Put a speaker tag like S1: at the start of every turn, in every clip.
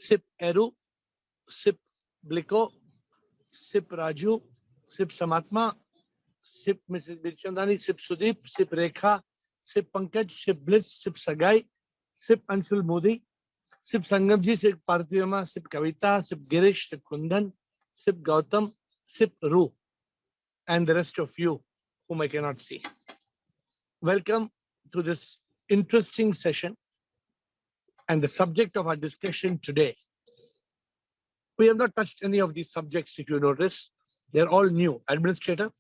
S1: Sip Eru, Sip Bliko, Sip Raju, Sip Samatma, Sip Mrs. Birchandani, Sip Sudeep, Sip Rekha, Sip Pankaj, Sip Bliss, Sip Sagai, Sip Anshul Modi, Sip Sangamji, Sip Parthiyama, Sip Kavita, Sip Girish, Sip Kundan, Sip Gautam, Sip Ru, and the rest of you whom I cannot see. Welcome to this interesting session and the subject of our discussion today. We have not touched any of these subjects, if you notice. They're all new. Administrator,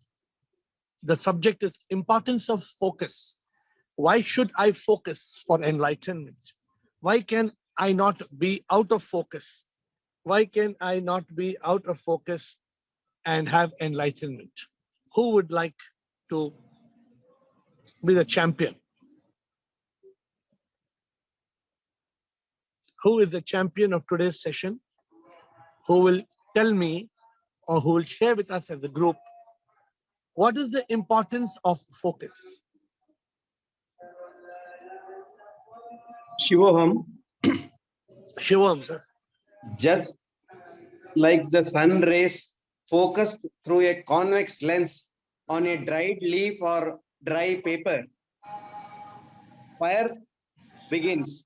S1: the subject is importance of focus. Why should I focus for enlightenment? Why can I not be out of focus? Why can I not be out of focus and have enlightenment? Who would like to be the champion? Who is the champion of today's session? Who will tell me or who will share with us as a group what is the importance of focus?
S2: Shivoham.
S1: Shivam, sir.
S2: Just like the sun rays focused through a convex lens on a dried leaf or dry paper, fire begins.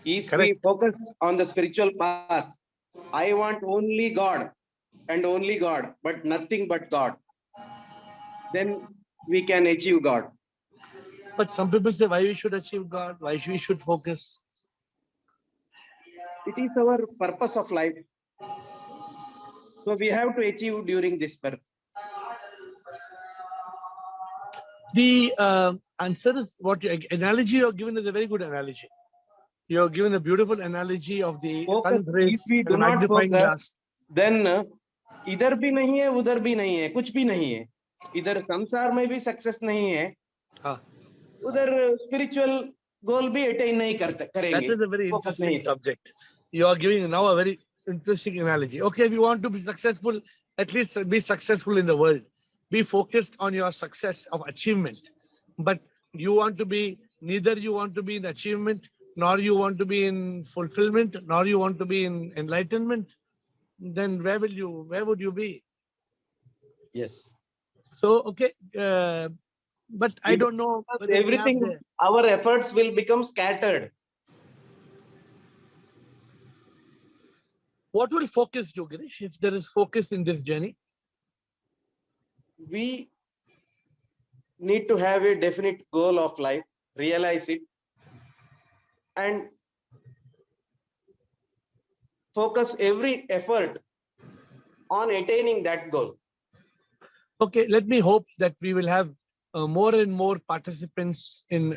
S2: If we focus on the spiritual path, I want only God and only God, but nothing but God, then we can achieve God.
S1: But some people say why we should achieve God, why we should focus.
S2: It is our purpose of life. So we have to achieve during this birth.
S1: The answer is what your analogy you're given is a very good analogy. You're given a beautiful analogy of the sun rays
S2: and
S1: magnifying glass.
S2: Then इधर भी नहीं है, उधर भी नहीं है, कुछ भी नहीं है. इधर संसार में भी सक्सेस नहीं है.
S1: हाँ.
S2: उधर spiritual goal भी attain नहीं करेंगे.
S1: That is a very interesting subject. You are giving now a very interesting analogy. Okay, if you want to be successful, at least be successful in the world. Be focused on your success of achievement. But you want to be, neither you want to be in achievement, nor you want to be in fulfillment, nor you want to be in enlightenment. Then where would you be?
S2: Yes.
S1: So, okay. But I don't know.
S2: Everything, our efforts will become scattered.
S1: What will focus do, Girish, if there is focus in this journey?
S2: We need to have a definite goal of life, realize it, and focus every effort on attaining that goal.
S1: Okay, let me hope that we will have more and more participants in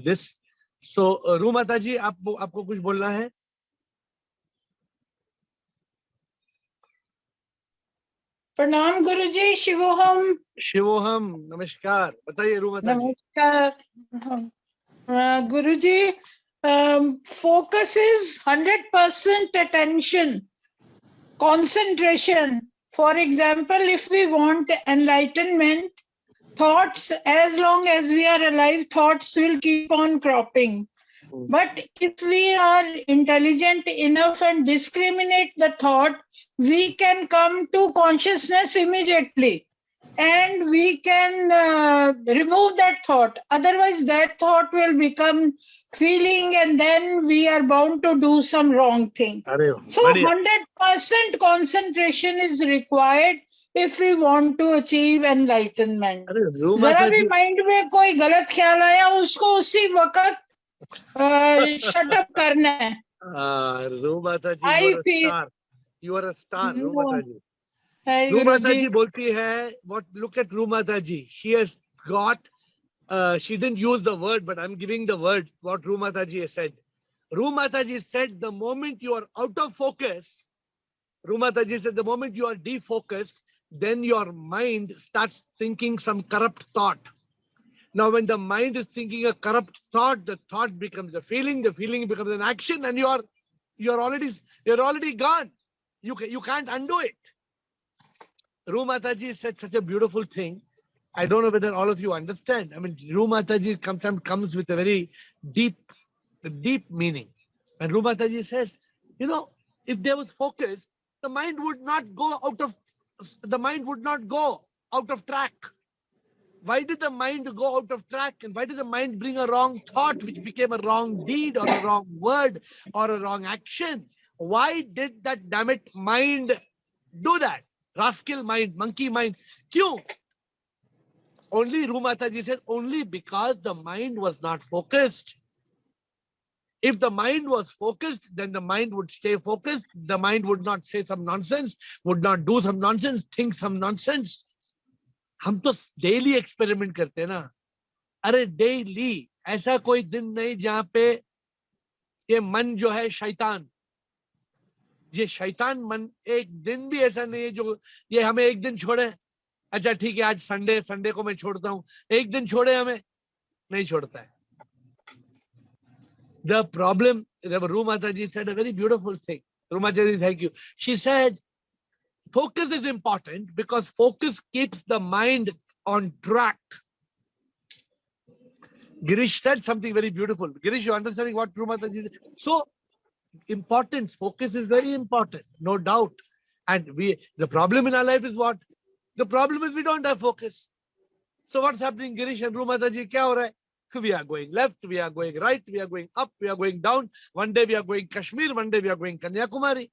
S1: this. So, Rumata ji, आपको कुछ बोलना है?
S3: प्रणाम गुरुजी. शिवोहम.
S1: शिवोहम, नमस्कार. बताइए रूमता जी.
S3: नमस्कार गुरुजी. Focus is 100% attention, concentration. For example, if we want enlightenment, thoughts, as long as we are alive, thoughts will keep on cropping. But if we are intelligent enough and discriminate the thought, we can come to consciousness immediately and we can remove that thought. Otherwise, that thought will become feeling and then we are bound to do some wrong thing. So 100% concentration is required if we want to achieve enlightenment. जरा भी mind में कोई गलत ख्याल आया उसको उसी वक्त shut up करना है.
S1: रूमाता जी, you are a star. रूमाता जी. रूमाता जी बोलती है, look at Rumata ji. She has got, she didn't use the word, but I'm giving the word, what Rumata ji has said. Rumata ji said, the moment you are out of focus, Rumata ji said, the moment you are defocused, then your mind starts thinking some corrupt thought. Now, when the mind is thinking a corrupt thought, the thought becomes a feeling, the feeling becomes an action, and you're already gone. You can't undo it. Rumataji said such a beautiful thing. I don't know whether all of you understand. I mean, Rumataji comes with a very deep meaning. And Rumataji says, you know, if there was focus, the mind would not go out of track. Why did the mind go out of track? And why did the mind bring a wrong thought, which became a wrong deed or a wrong word or a wrong action? Why did that damn it mind do that? Rascal mind, monkey mind. Kyun? Only Rumataji said, only because the mind was not focused. If the mind was focused, then the mind would stay focused. The mind would not say some nonsense, would not do some nonsense, think some nonsense. हम तो daily experiment करते हैं ना. अरे daily. ऐसा कोई दिन नहीं जहां पे ये मन जो है शैतान, ये शैतान मन एक दिन भी ऐसा नहीं है जो ये हमें एक दिन छोड़े. अच्छा ठीक है, आज संडे को मैं छोड़ता हूं, एक दिन छोड़े, हमें नहीं छोड़ता है. The problem, Rumataji said a very beautiful thing. Rumataji, thank you. She said, focus is important because focus keeps the mind on track. Girish said something very beautiful. Girish, you're understanding what Rumataji said? So, important. Focus is very important, no doubt. And the problem in our life is what? The problem is we don't have focus. So what's happening, Girish and Rumataji? Kya ho raha hai? We are going left, we are going right, we are going up, we are going down. One day we are going Kashmir, one day we are going Kanyakumari.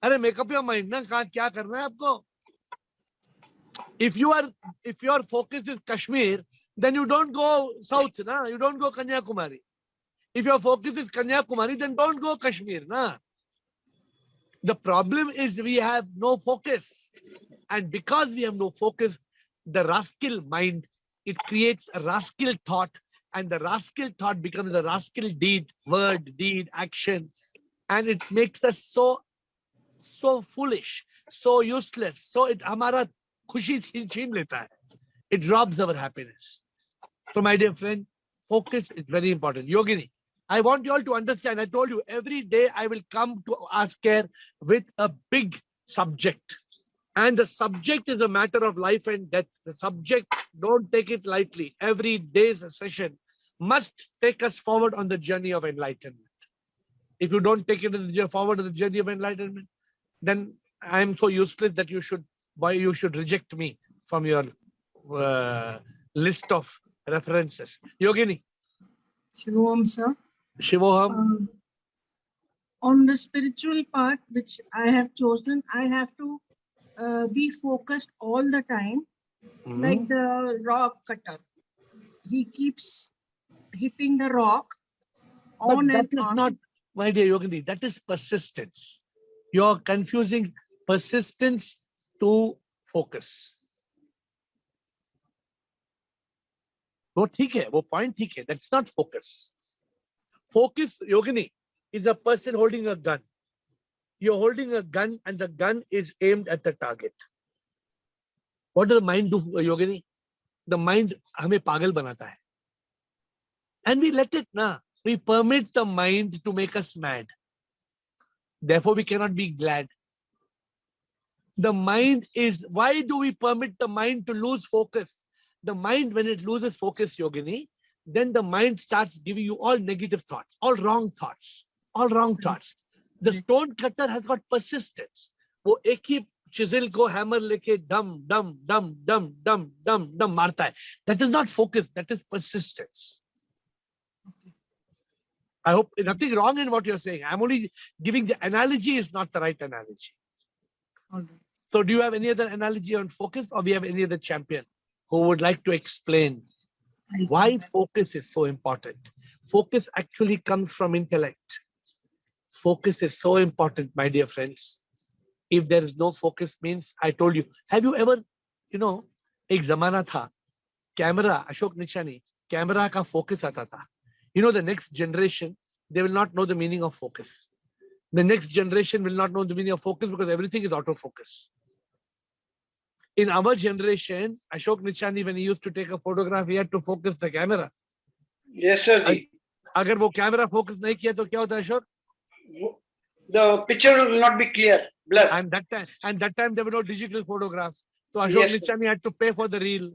S1: Arey, make up your mind, na? Kya karna hai aapko? If your focus is Kashmir, then you don't go south, na? You don't go Kanyakumari. If your focus is Kanyakumari, then don't go Kashmir, na? The problem is we have no focus. And because we have no focus, the rascal mind, it creates a rascal thought, and the rascal thought becomes a rascal deed, word, deed, action. And it makes us so foolish, so useless. So it hamara khushi chhin leta hai. It robs our happiness. So my dear friend, focus is very important. Yogini, I want you all to understand, I told you, every day I will come to AiR with a big subject. And the subject is a matter of life and death. The subject, don't take it lightly. Every day's session must take us forward on the journey of enlightenment. If you don't take it forward on the journey of enlightenment, then I am so useless that you should reject me from your list of references. Yogini.
S4: Shivoham, sir.
S1: Shivoham.
S4: On the spiritual path which I have chosen, I have to be focused all the time, like the rock cutter. He keeps hitting the rock on
S1: but
S4: and
S1: that is
S4: on.
S1: not, my dear Yogini, that is persistence. You're confusing persistence to focus. वो ठीक है, वो point ठीक है. That's not focus. Focus, Yogini, is a person holding a gun. You're holding a gun and the gun is aimed at the target. What does the mind do, Yogini? The mind हमें पागल बनाता है. And we let it, na. We permit the mind to make us mad. Therefore, we cannot be glad. The mind is, why do we permit the mind to lose focus? The mind, when it loses focus, Yogini, then the mind starts giving you all negative thoughts, all wrong thoughts, all wrong thoughts. The stone cutter has got persistence. वो एक ही chisel को hammer लेके dum dum dum dum dum dum dum मारता है. That is not focus. That is persistence. I hope nothing wrong in what you're saying. I'm only giving the analogy is not the right analogy.
S4: All right.
S1: So do you have any other analogy on focus, or we have any other champion who would like to explain why focus is so important? Focus actually comes from intellect. Focus is so important, my dear friends. If there is no focus, means, I told you, have you ever, एक जमाना था, camera, Ashok Nichani, camera का focus आता था. The next generation, they will not know the meaning of focus. The next generation will not know the meaning of focus because everything is autofocus. In our generation, Ashok Nichani, when he used to take a photograph, he had to focus the camera.
S5: Yes, sir.
S1: अगर वो camera focus नहीं किया तो क्या होता है, Ashok?
S5: The picture will not be clear, blur.
S1: And that time there were no digital photographs. So Ashok Nichani had to pay for the reel.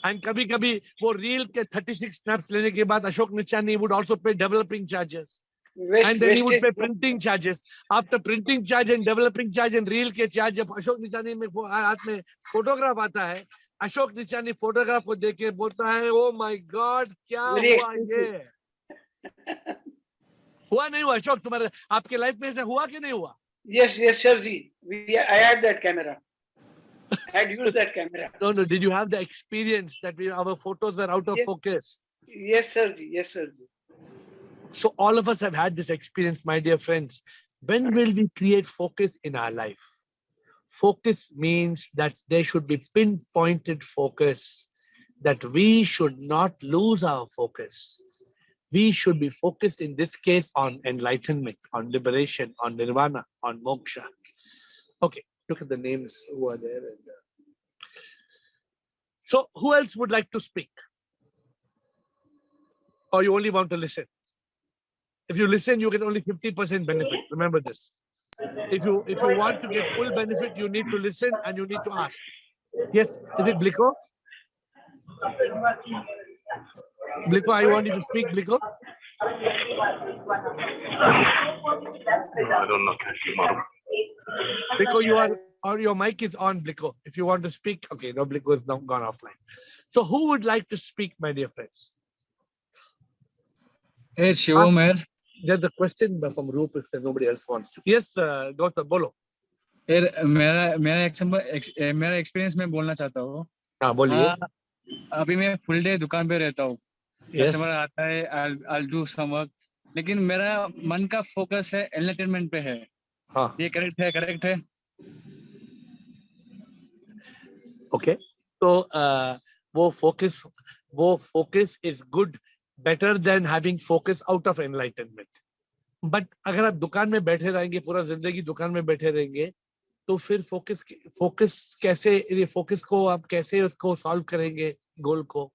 S1: And कभी-कभी वो reel के 36 snaps लेने के बाद Ashok Nichani would also pay developing charges. And then he would pay printing charges. After printing charge and developing charge and reel के charge, जब अशोक निचानी में हाथ में फोटोग्राफ आता है, अशोक निचानी फोटोग्राफ को देख के बोलता है, ओ माय गॉड, क्या हुआ ये? हुआ नहीं हुआ अशोक? तुम्हारे आपके लाइफ में ऐसा हुआ कि नहीं हुआ?
S5: Yes, sir ji. I had that camera. I had used that camera.
S1: No. Did you have the experience that our photos are out of focus?
S5: Yes, sir ji. Yes, sir ji.
S1: So all of us have had this experience, my dear friends. When will we create focus in our life? Focus means that there should be pinpointed focus, that we should not lose our focus. We should be focused in this case on enlightenment, on liberation, on nirvana, on moksha. Okay, look at the names who are there. So who else would like to speak? Or you only want to listen? If you listen, you get only 50% benefit. Remember this. If you want to get full benefit, you need to listen and you need to ask. Yes, is it Bliko? Bliko, I want you to speak, Bliko.
S6: I don't know.
S1: Bliko, you are, or your mic is on, Bliko. If you want to speak, okay, no, Bliko is now gone offline. So who would like to speak, my dear friends?
S7: Hey, Shivam.
S1: There's the question from Roop if nobody else wants to. Yes, Gautam, bolo.
S7: मेरा experience मैं बोलना चाहता हूँ.
S1: हाँ, बोलिए.
S7: अभी मैं full day दुकान पे रहता हूँ. कस्टमर आता है, I'll do some work. लेकिन मेरा मन का फोकस है एनलाइटनमेंट पे है. हाँ. ये करेक्ट है.
S1: Okay. तो वो focus is good, better than having focus out of enlightenment. But अगर आप दुकान में बैठे रहेंगे, पूरा जिंदगी दुकान में बैठे रहेंगे, तो फिर फोकस कैसे, ये फोकस को आप कैसे उसको सॉल्व करेंगे, गोल को?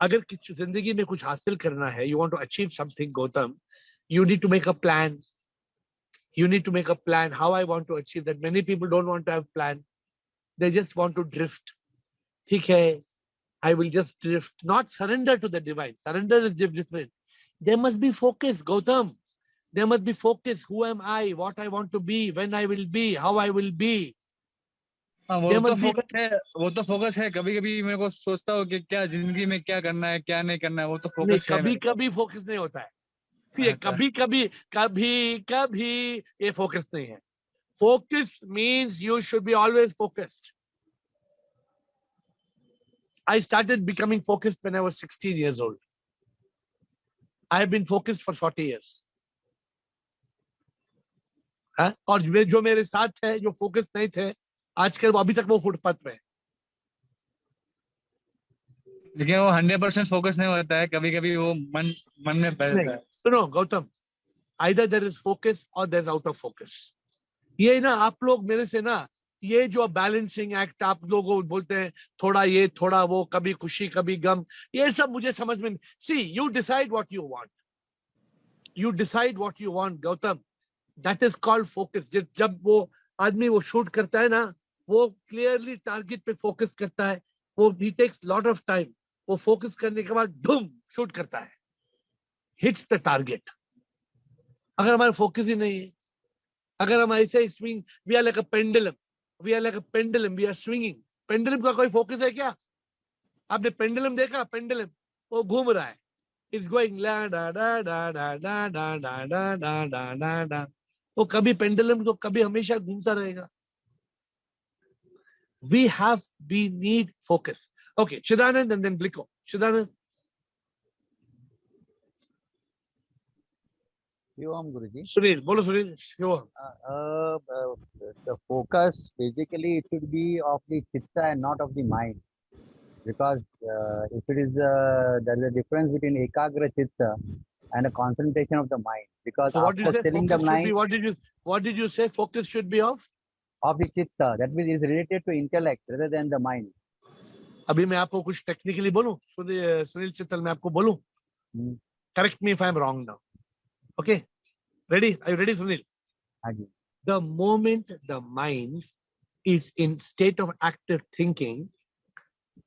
S1: अगर जिंदगी में कुछ हासिल करना है, you want to achieve something, Gautam, you need to make a plan. You need to make a plan how I want to achieve that. Many people don't want to have plan. They just want to drift. ठीक है, I will just drift, not surrender to the divine. Surrender is different. There must be focus, Gautam. There must be focus. Who am I? What I want to be? When I will be? How I will be?
S7: वो तो focus है. कभी-कभी मेरे को सोचता हूँ कि क्या जिंदगी में क्या करना है, क्या नहीं करना है. वो तो फोकस है.
S1: कभी फोकस नहीं होता है. ये कभी ये फोकस नहीं है. Focus means you should be always focused. I started becoming focused when I was 16 years old. I have been focused for 40 years. और जो मेरे साथ है, जो फोकस नहीं थे, आजकल वो अभी तक वो फुटपाथ पे है.
S7: लेकिन वो 100% फोकस नहीं होता है. कभी-कभी वो मन में बैठता है.
S1: सुनो Gautam, either there is focus or there is out of focus. ये ना आप लोग मेरे से ना, ये जो बैलेंसिंग एक्ट आप लोग बोलते हैं, थोड़ा ये थोड़ा वो, कभी खुशी कभी गम, ये सब मुझे समझ में. See, you decide what you want. You decide what you want, Gautam. That is called focus. जब वो आदमी वो शूट करता है ना, वो क्लियरली टारगेट पे फोकस करता है. वो he takes lot of time. वो फोकस करने के बाद धूम शूट करता है, hits the target. अगर हमारा फोकस ही नहीं है, अगर हम ऐसे swing, we are like a pendulum. We are like a pendulum. We are swinging. Pendulum का कोई फोकस है क्या? आपने pendulum देखा? Pendulum वो घूम रहा है. It's going la da da da da da da da da da da da da. वो कभी pendulum तो कभी हमेशा घूमता रहेगा. We need focus. Okay, Chidanand and then Bliko. Chidanand.
S8: Shivam Guruji.
S1: Sunil, bolo Sunil. Shivam.
S8: The focus basically it should be of the chitta and not of the mind, because if it is there is a difference between ekagra chitta and a concentration of the mind. Because
S1: so what did you say?
S8: Focus the mind,
S1: should be, what did you say? Focus should be of
S8: the chitta. That means is related to intellect rather than the mind.
S1: अभी मैं आपको कुछ technically बोलूं, सुनील चित्तल मैं आपको बोलूं. Correct me if I am wrong now. Okay, ready? Are you ready, Sunil? The moment the mind is in state of active thinking,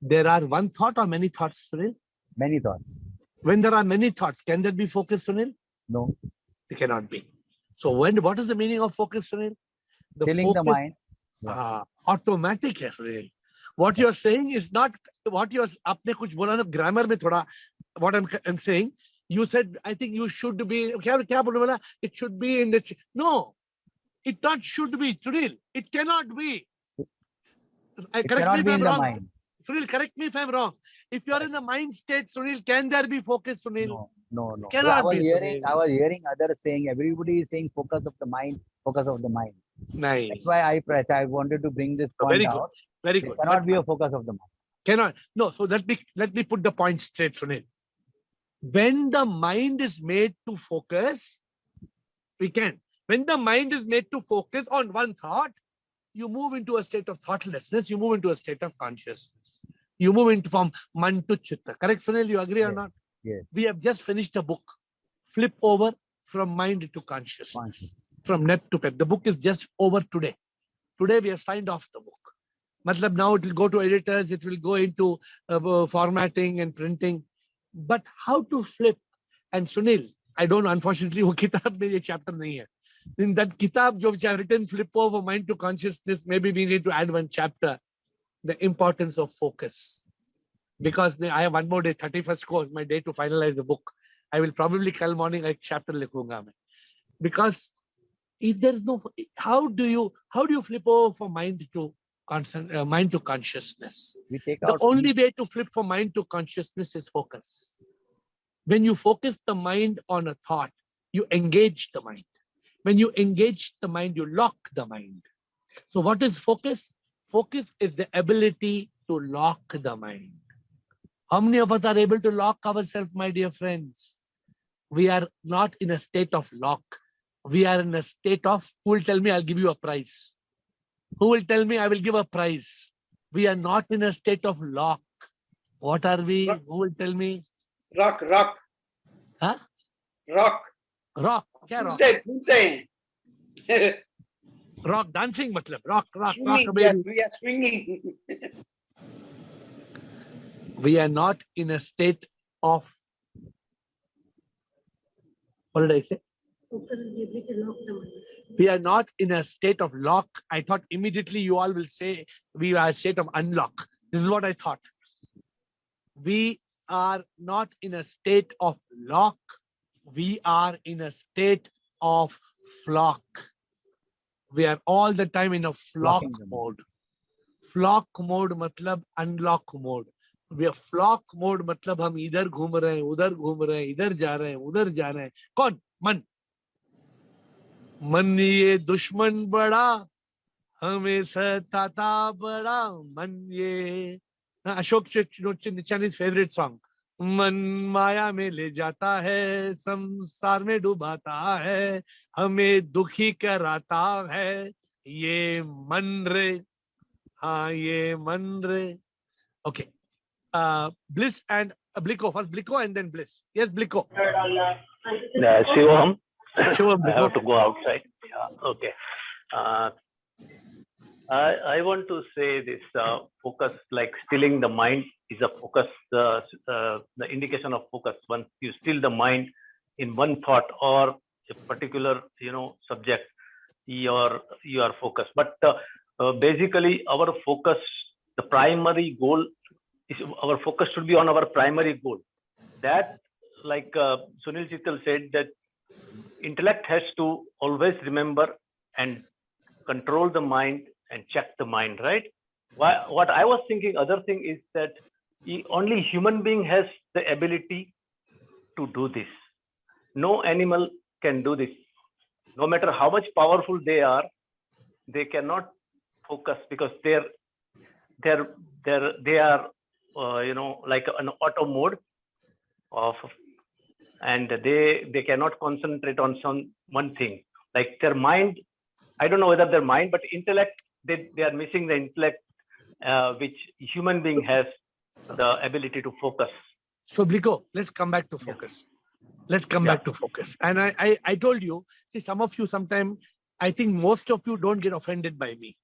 S1: there are one thought or many thoughts, Sunil?
S8: Many thoughts.
S1: When there are many thoughts, can there be focus, Sunil?
S8: No.
S1: They cannot be. So what is the meaning of focus, Sunil?
S8: Stilling the mind. Yeah.
S1: Automatic है Sunil. What you're saying is not what you're आपने कुछ बोला ना grammar में थोड़ा. What I'm saying, you said I think you should be क्या बोलने वाला? It should be in the no. It not should be, Sunil. It cannot be.
S8: It
S1: Correct
S8: cannot
S1: me if
S8: be
S1: I'm
S8: in the
S1: wrong.
S8: mind.
S1: Sunil, correct me if I'm wrong. If you are in the mind state, Sunil, can there be focus, Sunil?
S8: No.
S1: Cannot
S8: I was
S1: be,
S8: hearing others saying, everybody is saying focus of the mind. Focus of the mind.
S1: Nahin.
S8: That's why I wanted to bring this point
S1: Very
S8: out.
S1: good. Very good.
S8: It cannot be a focus of the mind.
S1: Cannot. No. So let me put the point straight, Sunil. When the mind is made to focus, we can. When the mind is made to focus on one thought, you move into a state of thoughtlessness. You move into a state of consciousness. You move into from man to chitta. Correct, Sunil? You agree or not?
S8: Yes.
S1: We have just finished a book. Flip over from mind to consciousness. From net to pep. The book is just over today. Today we have signed off the book. Matlab now it will go to editors. It will go into formatting and printing. But how to flip? And Sunil, I don't know, unfortunately, wo kitab mein ye chapter nahi hai. In that kitab, which I have written, Flip Over Mind to Consciousness, maybe we need to add one chapter, the importance of focus. Because I have one more day, 31st course, my day to finalize the book. I will probably kal morning a chapter likhunga main. Because if there is no, how do you flip over from mind to consciousness? The only way to flip from mind to consciousness is focus. When you focus the mind on a thought, you engage the mind. When you engage the mind, you lock the mind. So what is focus? Focus is the ability to lock the mind. How many of us are able to lock ourselves, my dear friends? We are not in a state of lock. We are in a state of, who will tell me I'll give you a prize? Who will tell me I will give a prize? We are not in a state of lock. What are we? Rock. Who will tell me?
S5: Rock.
S1: Huh?
S5: Rock.
S1: Kya rock? Rock dancing, matlab. Rock, baby.
S5: We are swinging.
S1: We are not in a state of, what did I say?
S4: Focus is the ability to lock the mind.
S1: We are not in a state of lock. I thought immediately you all will say we are in a state of unlock. This is what I thought. We are not in a state of lock. We are in a state of flock. We are all the time in a flock mode. Flock mode matlab unlock mode. We are flock mode matlab हम इधर घूम रहे हैं, उधर घूम रहे हैं, इधर जा रहे हैं, उधर जा रहे हैं. कौन? मन ये दुश्मन बड़ा हमें सताता बड़ा मन ये. Ashok Nichani's favorite song. मन माया में ले जाता है, संसार में डुबाता है, हमें दुखी कराता है, ये मन रे, हाँ ये मन रे. Okay. Bliss and Bliko. First Bliko and then Bliss. Yes, Bliko.
S6: Shivam.
S1: Shivam,
S6: I have to go outside. Yeah, okay. I want to say this focus, like stilling the mind is a focus, the indication of focus. Once you still the mind in one thought or a particular, subject, you are focused. But basically our focus, the primary goal is, our focus should be on our primary goal. That, like Sunil Chittal said, that intellect has to always remember and control the mind and check the mind, right? What I was thinking, other thing is that only human being has the ability to do this. No animal can do this. No matter how much powerful they are, they cannot focus because they are like an auto mode of, and they cannot concentrate on one thing. Like their mind, I don't know whether their mind, but intellect, they are missing the intellect, which human being has the ability to focus.
S1: So Bliko, let's come back to focus. Let's come back to focus. And I told you, see, some of you sometimes, I think most of you don't get offended by me,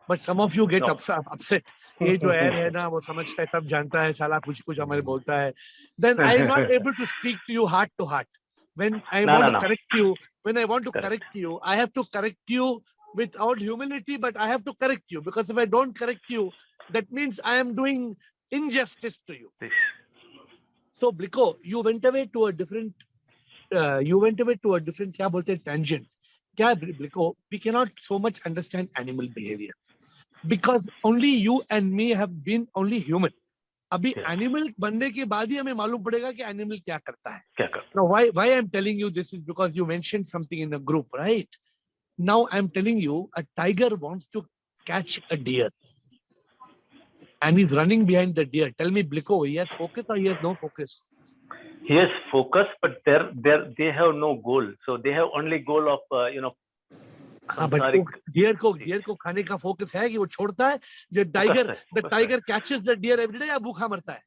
S1: but some of you get upset. ये जो AiR है ना, वो समझता है, सब जानता है, साला कुछ हमारे बोलता है. Then I am not able to speak to you heart to heart. When I
S6: No,
S1: want
S6: no,
S1: to
S6: no.
S1: correct you, when I want to
S6: Correct.
S1: correct you, I have to correct you without humility, but I have to correct you, because if I don't correct you, that means I am doing injustice to you. So Bliko, you went away to a different क्या बोलते हैं, tangent. क्या Bliko, we cannot so much understand animal behavior because only you and me have been only human. अभी
S6: Yes.
S1: Animal बनने के बाद ही हमें मालूम पड़ेगा कि एनिमल क्या करता है.
S6: क्या करता है?
S1: Now why I'm telling you this is because you mentioned something in a group, right? Now I'm telling you a tiger wants to catch a deer and he's running behind the deer. Tell me, Bliko, he has focus or he has no focus?
S6: He has focus, but they have no goal. So they have only goal of
S1: हाँ, but deer को खाने का focus है कि वो छोड़ता है. The tiger catches the deer every day या भूखा मरता है?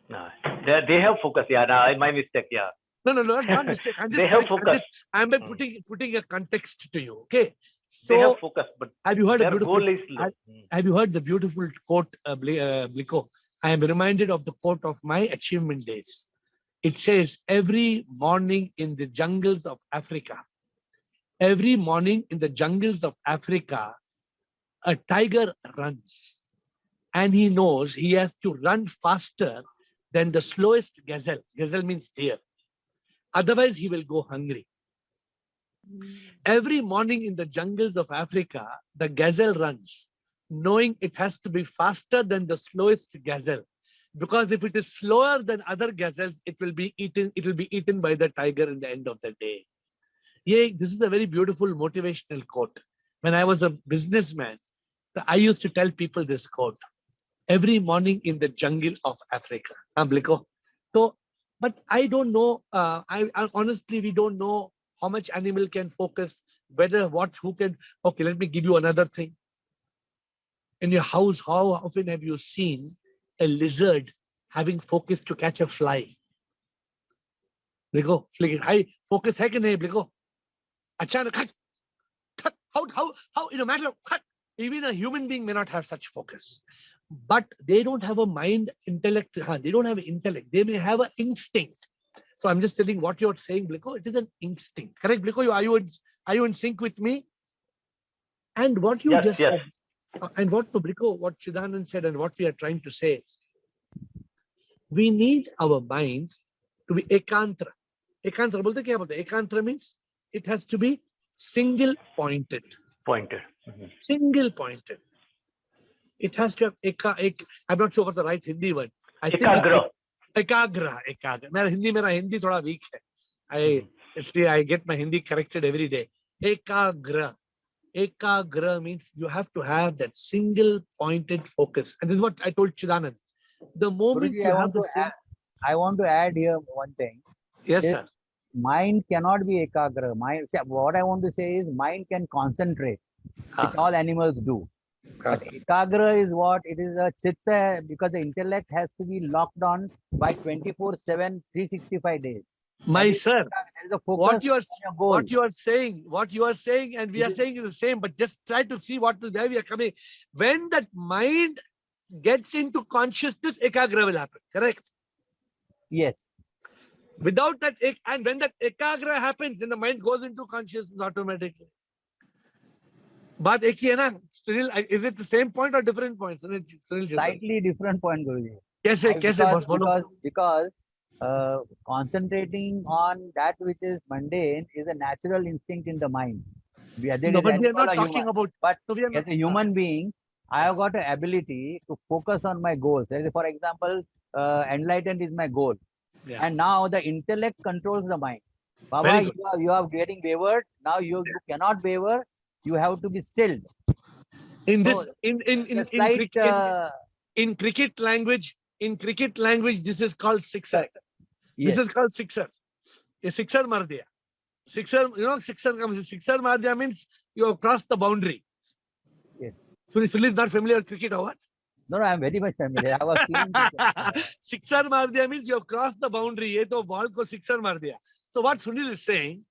S6: No, they have focus. Yeah, no, my mistake. Yeah.
S1: No, not mistake. I'm just
S6: They have focus.
S1: I'm putting a context to you. Okay.
S6: They have
S1: So
S6: focus, but
S1: have you heard
S6: their goal is low.
S1: have you heard the beautiful quote, Bliko? I am reminded of the quote of my achievement days. It says, every morning in the jungles of Africa, a tiger runs, and he knows he has to run faster than the slowest gazelle. Gazelle means deer. Otherwise, he will go hungry. Every morning in the jungles of Africa, the gazelle runs, knowing it has to be faster than the slowest gazelle. Because if it is slower than other gazelles, it will be eaten by the tiger in the end of the day. Yeah, this is a very beautiful motivational quote. When I was a businessman, I used to tell people this quote every morning in the jungle of Africa. So, but I don't know. I honestly, we don't know how much animal can focus, who can. Okay, let me give you another thing. In your house, how often have you seen a lizard having focus to catch a fly? Bliko, high focus hai ki nahi, Bliko? Achana, cut. How in a matter of cut, even a human being may not have such focus. But they don't have a mind, intellect. They don't have intellect. They may have an instinct. So I'm just telling what you're saying, Bliko. It is an instinct. Correct, Bliko? Are you in sync with me? And what you just said, and what Bliko, what Chidanand said, and what we are trying to say, we need our mind to be ekantra. Ekantra, bolte kya bolte? Ekantra means it has to be single pointed. Single pointed. It has to have I'm not sure what's the right Hindi word. I think ekagra. Hindi thoda weak hai. I get my Hindi corrected every day. Ekagra means you have to have that single pointed focus. And this is what I told Chidanand. The moment
S8: Guruji,
S1: you have the
S8: I want to add here one thing.
S1: Yes, sir.
S8: Mind cannot be ekagra. What I want to say is mind can concentrate, which all animals do. But ekagra is what? It is a chitta, because the intellect has to be locked on by 24/7, 365 days.
S1: My sir, what you are saying, and we are saying is the same, but just try to see where we are coming. When that mind gets into consciousness, ekagra will happen. Correct?
S8: Yes.
S1: Without that, and when that ekagra happens, then the mind goes into consciousness automatically. But is it the same point or different points?
S8: Slightly different point, Guruji. Because concentrating on that which is mundane is a natural instinct in the mind. But we are not talking about. But as a human being, I have got an ability to focus on my goals. For example, enlightenment is my goal. Yeah. And now the intellect controls the mind. Baba, you are getting wavered. Now you cannot waver. You have to be stilled. In
S1: cricket language, this is called sixer. Yes. This is called sixer. A sixer mar diya. Sixer, sixer mar diya means you have crossed the boundary.
S8: Yes.
S1: Sunil is not familiar with cricket or what?
S8: No, I am very much familiar. I was
S1: sixer mar diya means you have crossed the boundary. Ye to ball ko sixer mar diya. So what Sunil is saying,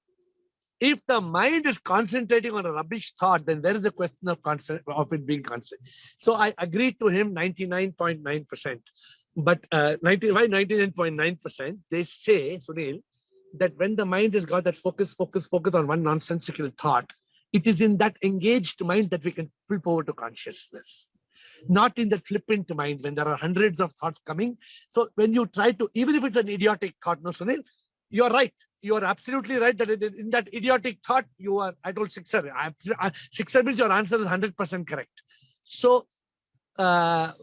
S1: if the mind is concentrating on a rubbish thought, then there is a question of it being constant. So I agree to him 99.9%. But why 99.9%? They say, Sunil, that when the mind has got that focus on one nonsensical thought, it is in that engaged mind that we can flip over to consciousness. Not in the flippant mind when there are hundreds of thoughts coming. So when you try to, even if it's an idiotic thought, no, Sunil, you're right. You are absolutely right that in that idiotic thought, you are, I told Sixer. Sixer means your answer is 100% correct. So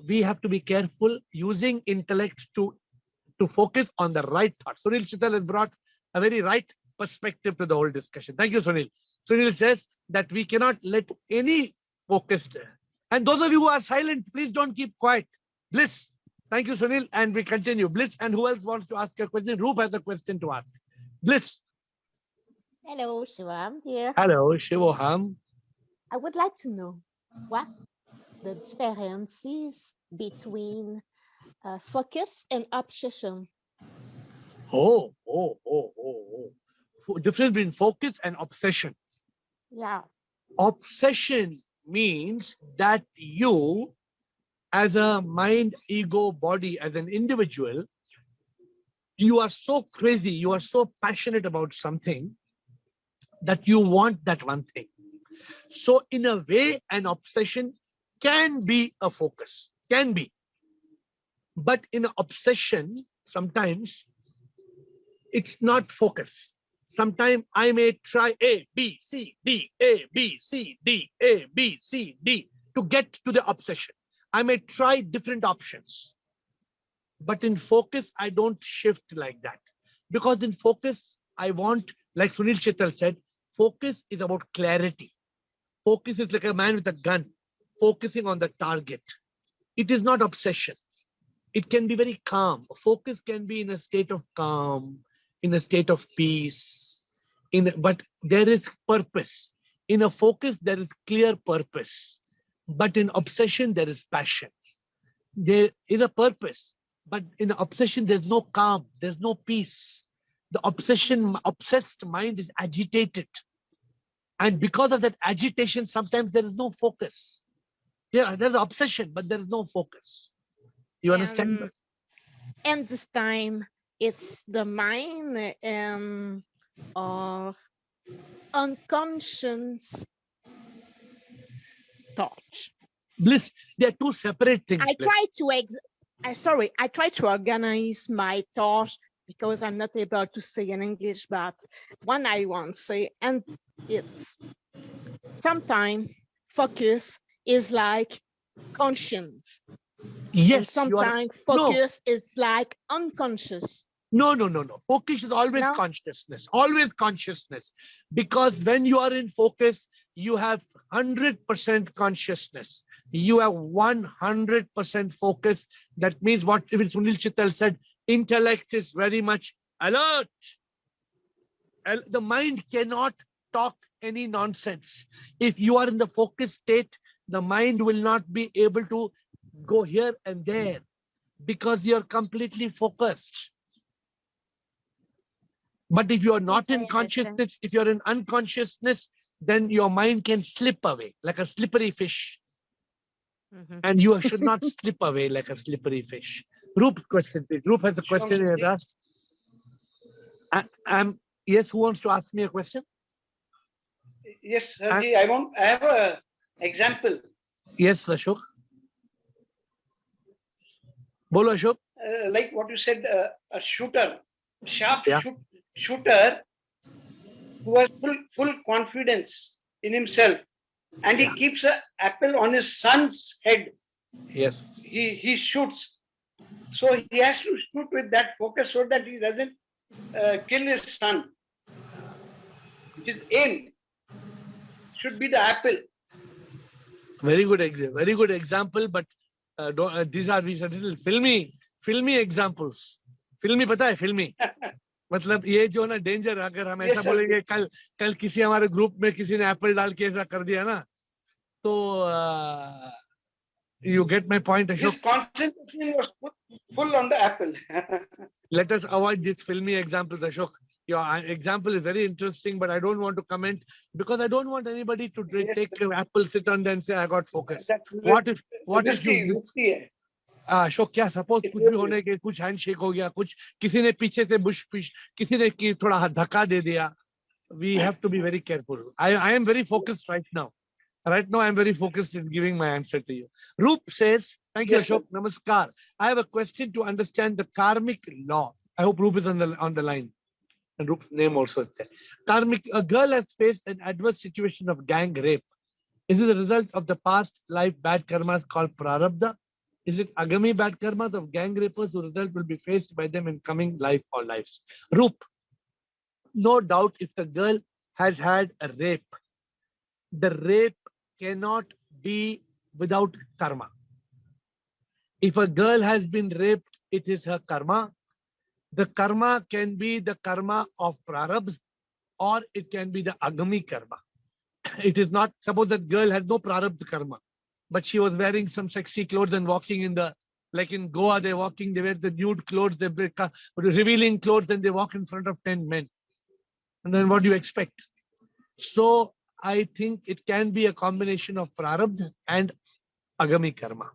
S1: we have to be careful using intellect to focus on the right thought. Sunil Chittal has brought a very right perspective to the whole discussion. Thank you, Sunil. Sunil says that we cannot let any focused. And those of you who are silent, please don't keep quiet. Bliss. Thank you, Sunil. And we continue. Bliss. And who else wants to ask a question? Roop has a question to ask. Bliss.
S9: Hello, Shivam here.
S1: Hello, Shivoham.
S9: I would like to know what the difference is between focus and obsession.
S1: Oh. Difference between focus and obsession.
S9: Yeah.
S1: Obsession means that you, as a mind, ego, body, as an individual, you are so crazy, you are so passionate about something that you want that one thing. So in a way, an obsession can be a focus, can be. But in an obsession, sometimes it's not focus. Sometimes I may try A, B, C, D, A, B, C, D, A, B, C, D to get to the obsession. I may try different options. But in focus, I don't shift like that. Because in focus, I want, like Sunil Chittal said, focus is about clarity. Focus is like a man with a gun, focusing on the target. It is not obsession. It can be very calm. Focus can be in a state of calm, in a state of peace. But there is purpose. In a focus, there is clear purpose. But in obsession, there is passion. There is a purpose. But in obsession, there's no calm, there's no peace. The obsessed mind is agitated. And because of that agitation, sometimes there is no focus. Yeah, there's obsession, but there is no focus. You understand?
S9: And this time, it's the mind or unconscious thought.
S1: Bliss, they are two separate things.
S9: I try to organize my thoughts because I'm not able to say in English, but one I want to say, and it's sometimes focus is like conscience.
S1: Yes.
S9: Sometimes focus is like unconscious.
S1: No. Focus is always consciousness, always consciousness. Because when you are in focus, you have 100% consciousness. You have 100% focus. That means what even Sunil Chittal said, intellect is very much alert. The mind cannot talk any nonsense. If you are in the focus state, the mind will not be able to go here and there because you're completely focused. But if you are not in consciousness, if you're in unconsciousness, then your mind can slip away like a slippery fish. And you should not slip away like a slippery fish. Roop, question, please. Roop has a question he has asked. Yes, who wants to ask me a question?
S5: Yes, Sirji, I have an example.
S1: Yes, Ashok. Bolo, Ashok.
S5: Like what you said, a shooter, shooter who has full confidence in himself, and he keeps an apple on his son's head.
S1: Yes.
S5: He shoots. So he has to shoot with that focus so that he doesn't kill his son. His aim should be the apple.
S1: Very good example, but these are little filmy examples. Filmy, पता है filmy. मतलब ये जो ना danger, अगर हम ऐसा बोलेंगे कल किसी हमारे ग्रुप में किसी ने एप्पल डाल के ऐसा कर दिया ना, तो you get my point, Ashok.
S5: His concentration was full on the apple.
S1: Let us avoid these filmy examples, Ashok. Your example is very interesting, but I don't want to comment because I don't want anybody to take an apple, sit on there and say I got focus. What if you Ashok क्या suppose कुछ भी होने के कुछ handshake हो गया, कुछ किसी ने पीछे से बुश पिश, किसी ने की थोड़ा धक्का दे दिया. We have to be very careful. I am very focused right now. Right now, I am very focused in giving my answer to you. Roop says, thank you,
S5: Yes, sir.
S1: Ashok. Namaskar. I have a question to understand the karmic law. I hope Roop is on the line. And Roop's name also is there. Karmic, a girl has faced an adverse situation of gang rape. Is it the result of the past life bad karmas called prarabdha? Is it agami bad karmas of gang rapers whose result will be faced by them in coming life or lives? Roop, no doubt if the girl has had a rape, the rape cannot be without karma. If a girl has been raped, it is her karma. The karma can be the karma of prarabdha or it can be the agami karma. It is not, suppose that girl had no prarabdha karma, but she was wearing some sexy clothes and walking in the, like in Goa, they wear the nude clothes, they revealing clothes and they walk in front of 10 men. And then what do you expect? So I think it can be a combination of prarabdha and agami karma.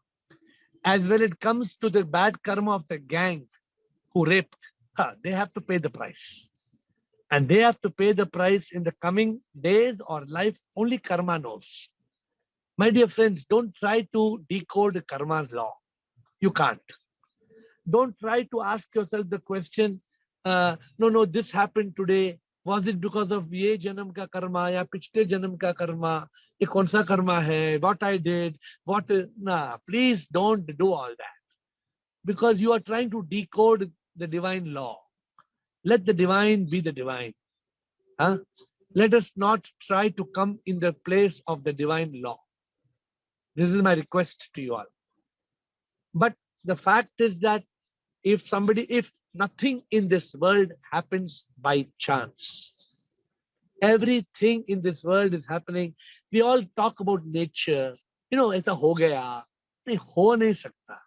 S1: As when it comes to the bad karma of the gang who raped, they have to pay the price. And they have to pay the price in the coming days or life, only karma knows. My dear friends, don't try to decode karma's law. You can't. Don't try to ask yourself the question, no, this happened today. Was it because of ye janam ka karma ya pichhle janam ka karma? Ye kaun sa karma hai? What I did? Nah, please don't do all that. Because you are trying to decode the divine law. Let the divine be the divine. Huh? Let us not try to come in the place of the divine law. This is my request to you all. But the fact is that if nothing in this world happens by chance, everything in this world is happening. We all talk about nature. Aisa ho gaya. Nahi, ho nahi sakta.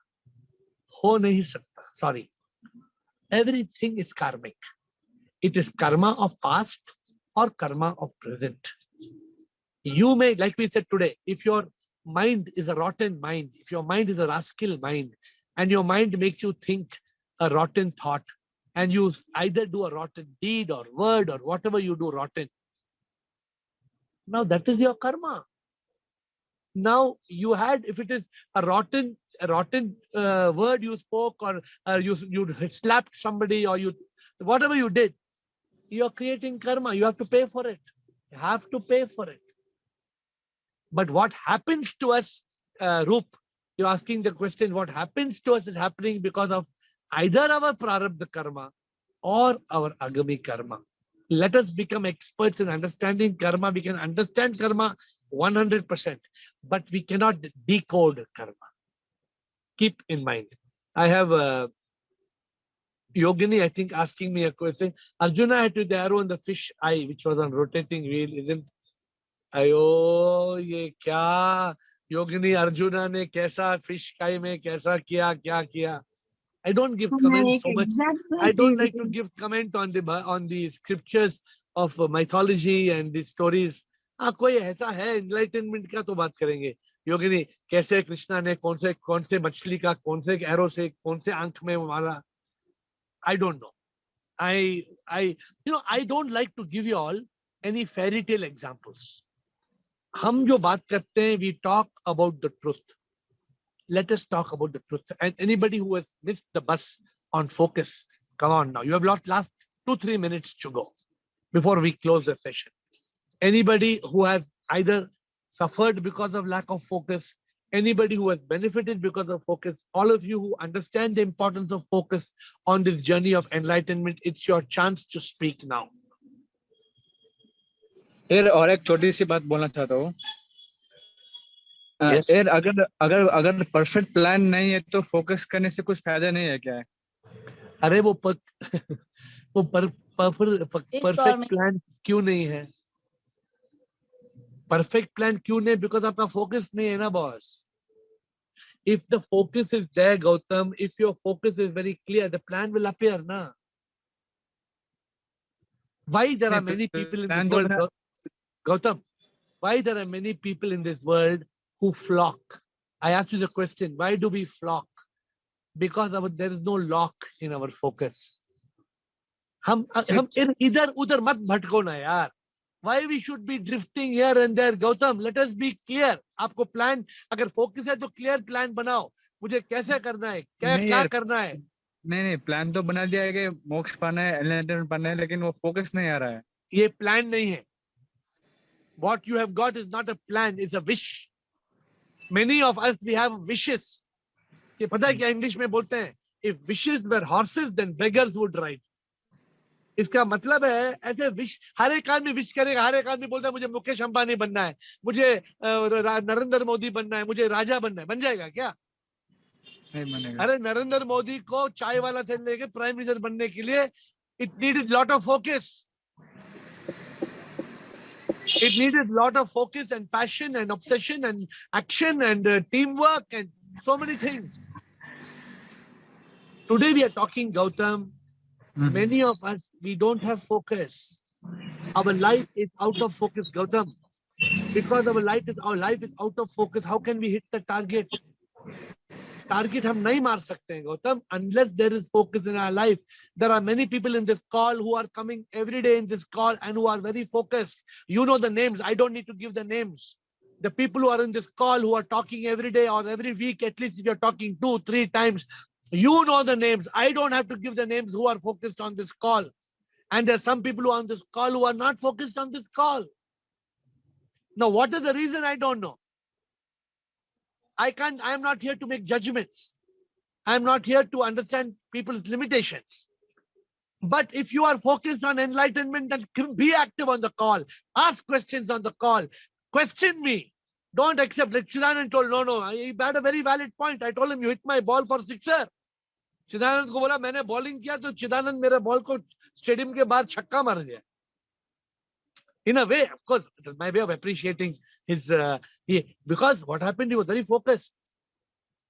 S1: Ho nahi sakta. Sorry. Everything is karmic. It is karma of past or karma of present. You may, like we said today, if your mind is a rotten mind, if your mind is a rascal mind, and your mind makes you think a rotten thought, and you either do a rotten deed or word or whatever you do rotten, now that is your karma. Now you had, if it is a rotten word you spoke, or you slapped somebody, or whatever you did, you are creating karma. You have to pay for it. You have to pay for it. But what happens to us, Roop, you're asking the question, what happens to us is happening because of either our prarabdha karma or our agami karma. Let us become experts in understanding karma. We can understand karma 100%, but we cannot decode karma. Keep in mind. I have Yogini, I think, asking me a question. Arjuna had to the arrow in the fish eye, which was on rotating wheel, isn't? अयो ये क्या योगिनी अर्जुना ने कैसा fish काई में कैसा किया क्या किया. I don't give comments so much. I don't like to give comment on the scriptures of mythology and the stories. कोई ऐसा है enlightenment का तो बात करेंगे. योगिनी कैसे कृष्णा ने कौन से मछली का कौन से एरो से कौन से आंख में मारा. I don't know. I don't like to give you all any fairy tale examples. हम जो बात करते हैं, we talk about the truth. Let us talk about the truth. And anybody who has missed the bus on focus, come on now. You have last 2-3 minutes to go before we close the session. Anybody who has either suffered because of lack of focus, anybody who has benefited because of focus, all of you who understand the importance of focus on this journey of enlightenment, it's your chance to speak now.
S7: यार और एक छोटी सी बात बोलना चाहता हूँ.
S1: Yes.
S7: यार अगर परफेक्ट प्लान नहीं है तो फोकस करने से कुछ फायदा नहीं है क्या?
S1: अरे वो परफेक्ट प्लान क्यों नहीं है? परफेक्ट प्लान क्यों नहीं? बिकॉज आपका फोकस नहीं है ना boss. If the focus is there, Gautam, if your focus is very clear, the plan will appear, na? Why there are many people in this world, Gautam? Why there are many people in this world who flock? I asked you the question, why do we flock? Because there is no lock in our focus. हम इधर उधर मत भटको ना यार. Why we should be drifting here and there, Gautam? Let us be clear. आपको plan, अगर focus है तो clear plan बनाओ. मुझे कैसे करना है, क्या करना है.
S7: नहीं, प्लान तो बना दिया है कि मोक्ष पाना है, एनलाइटमेंट पाना है, लेकिन वो फोकस नहीं आ रहा है.
S1: ये प्लान नहीं है. What you have got is not a plan, it's a wish. Many of us, we have wishes. ये पता है क्या इंग्लिश में बोलते हैं? If wishes were horses, then beggars would ride. इसका मतलब है ऐसे विश, हर एक आदमी विश करेगा. हर एक आदमी बोलता है मुझे मुकेश अंबानी बनना है, मुझे नरेंद्र मोदी बनना है, मुझे राजा बनना है. बन जाएगा क्या?
S7: नहीं बनेगा.
S1: अरे नरेंद्र मोदी को चाय वाला से लेके प्राइम मिनिस्टर बनने के लिए it needed lot of focus. It needed lot of focus and passion and obsession and action and teamwork and so many things. Today we are talking, Gautam. Many of us, we don't have focus. Our life is out of focus, Gautam. Because our life is out of focus. How can we hit the target? Target हम नहीं मार सकते हैं, Gautam, unless there is focus in our life. There are many people in this call who are coming every day in this call and who are very focused. You know the names. I don't need to give the names. The people who are in this call who are talking every day or every week, at least if you're talking 2-3 times, you know the names. I don't have to give the names who are focused on this call. And there are some people who are on this call who are not focused on this call. Now, what is the reason? I don't know. I'm not here to make judgments. I'm not here to understand people's limitations. But if you are focused on enlightenment, then be active on the call. Ask questions on the call. Question me. Don't accept. Like Chidanand told, no. He had a very valid point. I told him, you hit my ball for sixer. Chidanand को बोला मैंने bowling किया तो Chidanand मेरे ball को stadium के बाहर छक्का मार दिया. In a way, of course, it was my way of appreciating his, because what happened, he was very focused.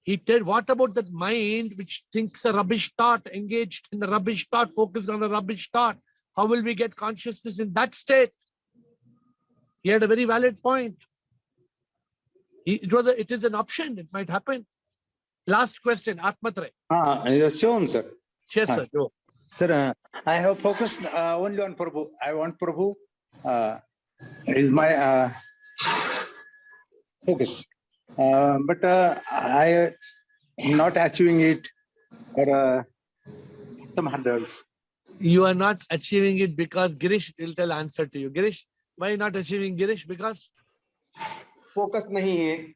S1: He said, what about that mind which thinks a rubbish thought, engaged in a rubbish thought, focused on a rubbish thought? How will we get consciousness in that state? He had a very valid point. It is an option, it might happen. Last question, Atmatre.
S10: Yes, sir.
S1: Yes, sir. Go.
S10: Sir, I have focused only on Prabhu. I want Prabhu is my focus. But I am not achieving it or some hurdles.
S1: You are not achieving it because Girish will tell answer to you. Girish, why not achieving, Girish? Because
S2: focus nahi hai.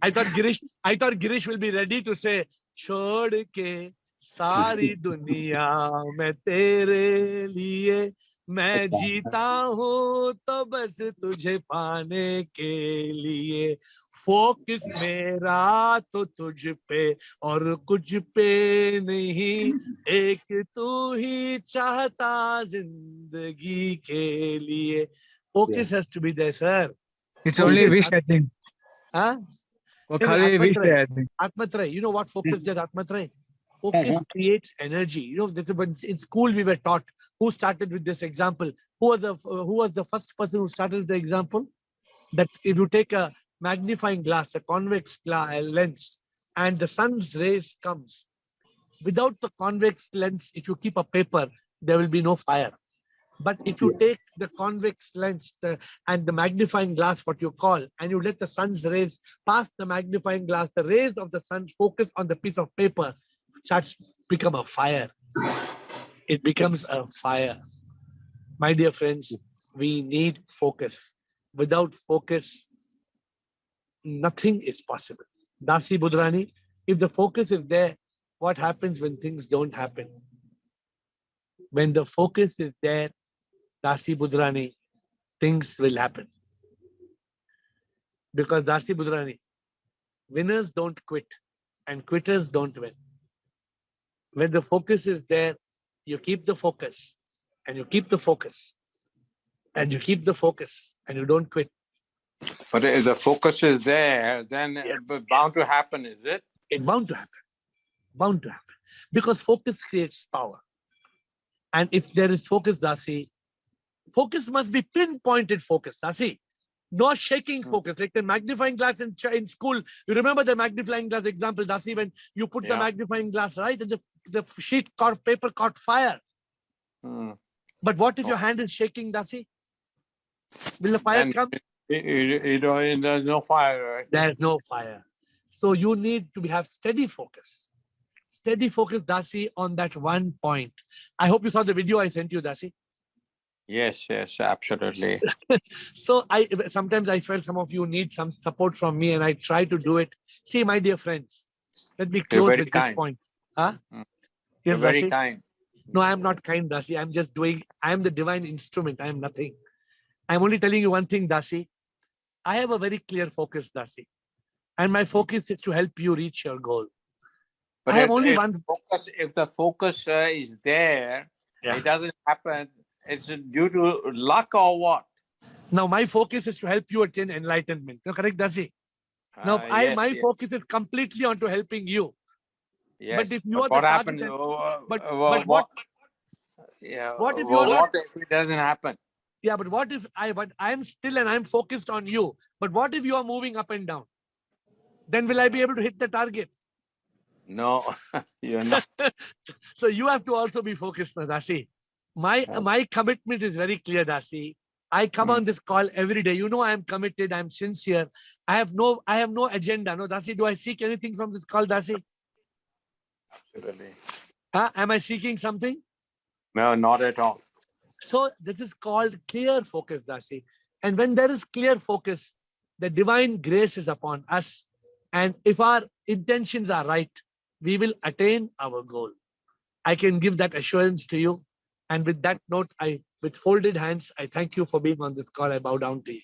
S1: I thought Girish will be ready to say, छोड़ के सारी दुनिया मैं तेरे लिए मैं जीता हूँ तो बस तुझे पाने के लिए फोकस मेरा तो तुझ पे और कुछ पे नहीं एक तू ही चाहता जिंदगी के लिए. Focus has to be there, sir.
S7: It's only wish, I think.
S1: Huh? Atmatre, you know what focus does, Atmatre? Focus creates energy. You know, in school we were taught. Who started with this example? Who was the first person who started with the example? That if you take a magnifying glass, a convex lens, and the sun's rays comes, without the convex lens, if you keep a paper, there will be no fire. But if you take the convex lens and the magnifying glass, what you call, and you let the sun's rays pass the magnifying glass, the rays of the sun focus on the piece of paper, starts become a fire. It becomes a fire. My dear friends, we need focus. Without focus, nothing is possible. Dasi Budrani, if the focus is there, what happens when things don't happen? When the focus is there, Dasi Budrani, things will happen. Because Dasi Budrani, winners don't quit and quitters don't win. When the focus is there, you keep the focus and you keep the focus and you keep the focus and you don't quit.
S11: But if the focus is there, then it's bound to happen, is it?
S1: It's bound to happen. Bound to happen. Because focus creates power. And if there is focus, Dasi, focus must be pinpointed focus, Dasi. No shaking focus, like the magnifying glass in school. You remember the magnifying glass example, Dasi, when you put the magnifying glass, right? And the sheet paper caught fire. But what if your hand is shaking, Dasi? Will the fire come?
S11: There's no fire, right?
S1: There's no fire. So you need to have steady focus. Steady focus, Dasi, on that one point. I hope you saw the video I sent you, Dasi.
S11: Yes, absolutely.
S1: So sometimes I felt some of you need some support from me, and I try to do it. See, my dear friends, let me close with this point. Huh?
S11: You're
S1: Yes,
S11: very
S1: Dasi?
S11: kind.
S1: No, I'm not kind, Dasi. I'm just doing, I'm the divine instrument. I'm nothing. I'm only telling you one thing, Dasi. I have a very clear focus, Dasi. And my focus is to help you reach your goal.
S11: But
S1: I have only one.
S11: Focus, if the focus is there, it doesn't happen. It's due to luck or what?
S1: Now, my focus is to help you attain enlightenment. Correct, Dasi? Now, my focus is completely onto helping you.
S11: Yes.
S1: But if you are
S11: what
S1: the
S11: happens?
S1: target,
S11: what
S1: if you are not?
S11: What if it doesn't happen?
S1: Yeah, but what if I'm still and I'm focused on you? But what if you are moving up and down? Then will I be able to hit the target?
S11: No, you're not.
S1: So you have to also be focused, Dasi. My commitment is very clear, Dasi. I come on this call every day. You know I am committed. I'm sincere. I have no agenda. No, Dasi, do I seek anything from this call, Dasi?
S11: Absolutely.
S1: Am I seeking something?
S11: No, not at all.
S1: So this is called clear focus, Dasi. And when there is clear focus, the divine grace is upon us. And if our intentions are right, we will attain our goal. I can give that assurance to you. And with that note, with folded hands, I thank you for being on this call. I bow down to you.